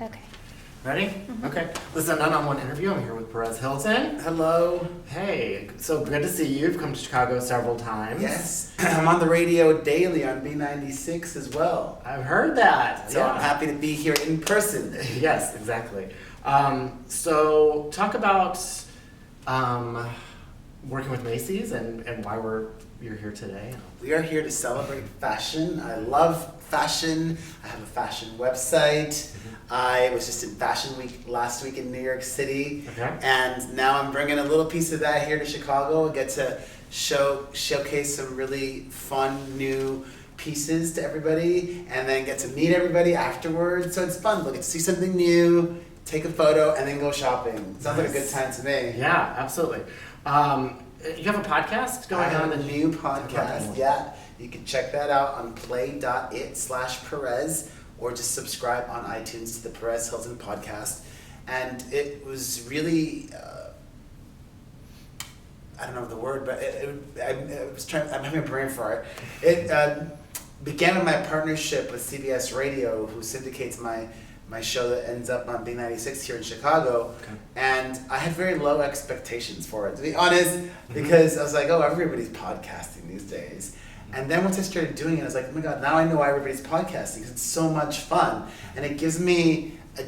Okay. Ready? Mm-hmm. Okay. This is a Nunn on One interview. I'm here with Perez Hilton. Hello. Hey, so good to see you. You've come to Chicago several times. Yes, I'm on the radio daily on B96 as well. I've heard that. So I'm happy to be here in person. Yes, exactly. So talk about working with Macy's and why you're here today. We are here to celebrate fashion. I love fashion. I have a fashion website. I was just in Fashion Week last week in New York City. Okay. And now I'm bringing a little piece of that here to Chicago. I get to showcase some really fun new pieces to everybody and then get to meet everybody afterwards. So it's fun. We'll get to see something new, take a photo, and then go shopping. Sounds like a good time to me. Yeah, absolutely. You have a podcast going on? I have a new podcast, yeah. You can check that out on play.it/Perez or just subscribe on iTunes to the Perez Hilton podcast. And it was really, I don't know the word, but I'm having a brain fart. It began with my partnership with CBS Radio, who syndicates my show that ends up on B96 here in Chicago. Okay. And I had very low expectations for it, to be honest, because I was like, oh, everybody's podcasting these days. And then once I started doing it, I was like, oh my God, now I know why everybody's podcasting, because it's so much fun. And it gives me a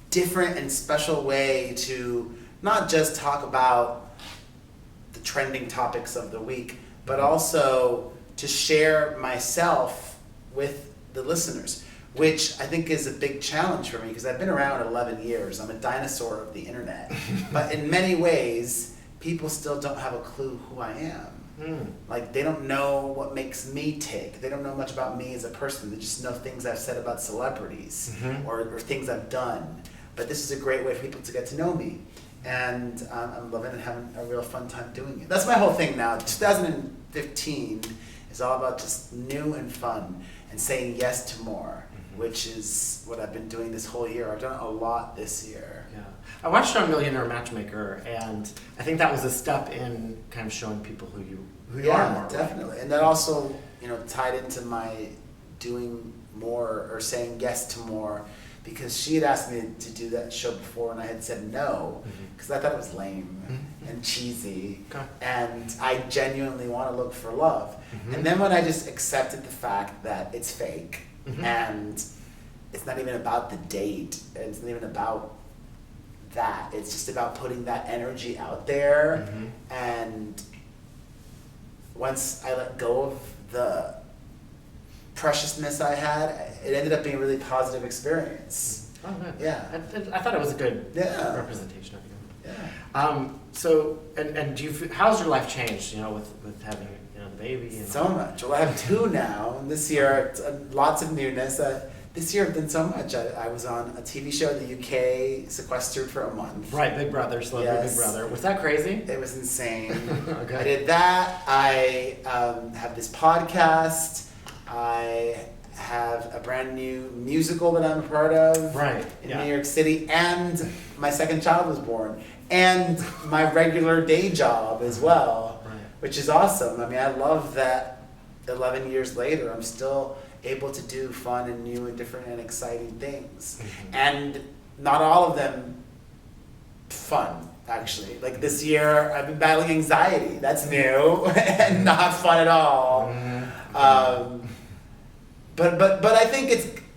different and special way to not just talk about the trending topics of the week, but also to share myself with the listeners, which I think is a big challenge for me because I've been around 11 years. I'm a dinosaur of the internet. But in many ways, people still don't have a clue who I am. Like, they don't know what makes me tick. They don't know much about me as a person. They just know things I've said about celebrities or things I've done. But this is a great way for people to get to know me. And I'm loving it and having a real fun time doing it. That's my whole thing now. 2015 is all about just new and fun and saying yes to more, which is what I've been doing this whole year. I've done a lot this year. Yeah. I watched on Millionaire Matchmaker, and I think that was a step in kind of showing people who you are more. Definitely. Right? And that also, tied into my doing more or saying yes to more, because she had asked me to do that show before and I had said no because I thought it was lame and cheesy. Okay. And I genuinely want to look for love. And then when I just accepted the fact that it's fake and it's not even about the date, and it's not even about that, it's just about putting that energy out there. And once I let go of the preciousness I had, it ended up being a really positive experience. Oh, good. Yeah. I thought it was a good representation of you. So, and do you? How's your life changed? With having the baby. And So much. Well, I have two now, and this year lots of newness. This year I've done so much. I was on a TV show in the UK, sequestered for a month. Right, Big Brother, Celebrity Big Brother. Was that crazy? It was insane. Okay. I did that. I have this podcast. I have a brand new musical that I'm a part of in New York City, and my second child was born, and my regular day job as well, which is awesome. I mean, I love that 11 years later, I'm still able to do fun and new and different and exciting things. And not all of them fun, actually. Like this year, I've been battling anxiety. That's new and not fun at all. But I think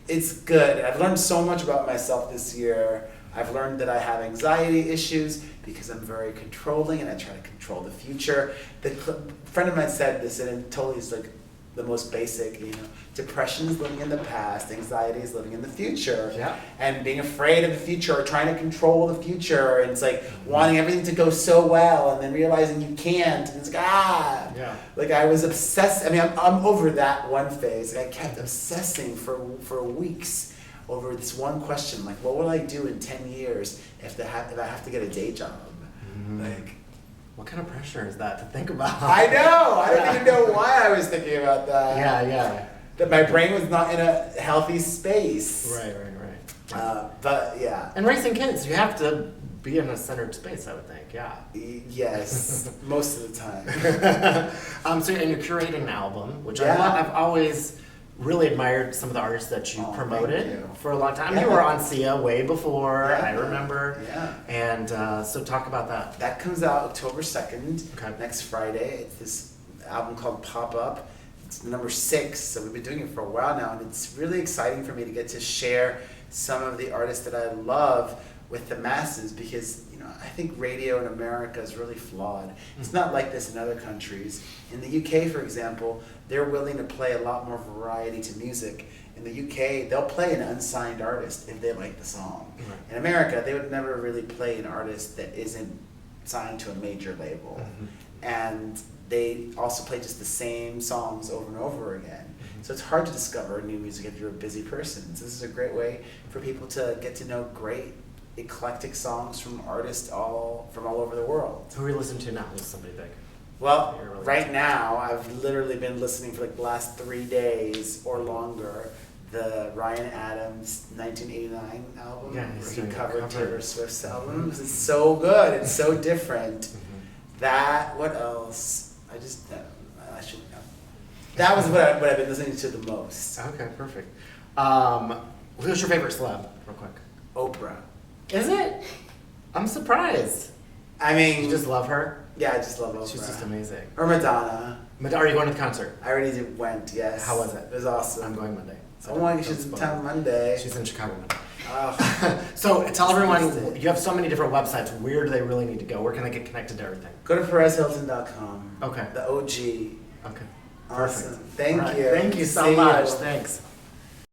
it's good. I've learned so much about myself this year. I've learned that I have anxiety issues because I'm very controlling and I try to control the future. A friend of mine said this, and it totally is like the most basic, depression is living in the past, anxiety is living in the future. Yeah. And being afraid of the future or trying to control the future, and it's like wanting everything to go so well and then realizing you can't, and it's like, Like I was obsessed. I mean, I'm over that one phase. Like I kept obsessing for weeks over this one question, like, what will I do in 10 years if I have to get a day job? Like, what kind of pressure is that to think about? I know. I don't even know why I was thinking about that. Yeah. That my brain was not in a healthy space. Right. But yeah. And raising kids, you have to be in a centered space, I would think. Yeah. Yes, most of the time. So and you're curating an album, which Yeah. I've always really admired some of the artists that you Oh, promoted thank you. for a long time. Yeah. You were on Sia way before, Yeah. I remember. Yeah. And so talk about that. That comes out October 2nd, Okay. next Friday. It's this album called Pop Up. It's number 6, so we've been doing it for a while now, and it's really exciting for me to get to share some of the artists that I love with the masses, because I think radio in America is really flawed. It's not like this in other countries. In the UK, for example, they're willing to play a lot more variety to music. In the UK, they'll play an unsigned artist if they like the song. Right. In America, they would never really play an artist that isn't signed to a major label. And they also play just the same songs over and over again. So it's hard to discover new music if you're a busy person. So this is a great way for people to get to know great eclectic songs from artists from all over the world. Who are you listening to now? Who's somebody big? Well, You're really right now, I've literally been listening for like the last 3 days or longer the Ryan Adams 1989 album, Yeah, he's where he doing a covered cover. Taylor Swift's album. It's so good. It's so different. What else? I should know. That was what I've been listening to the most. Okay, perfect. Who's your favorite celeb, real quick? Oprah. Is it? I'm surprised. I mean, You just love her? yeah, I just love Oprah. She's just amazing. Or Madonna. Are you going to the concert? I already went, yes. How was it? It was awesome. I'm going Monday. So Oh my, don't she's in spoil town it. Monday. She's in Chicago Monday. Oh. So tell everyone, Interesting. you have so many different websites. Where do they really need to go? Where can they get connected to everything? Go to PerezHilton.com. Okay. The OG. Okay. Awesome. Perfect. Thank All right. you. Thank you so See much. you. Thanks.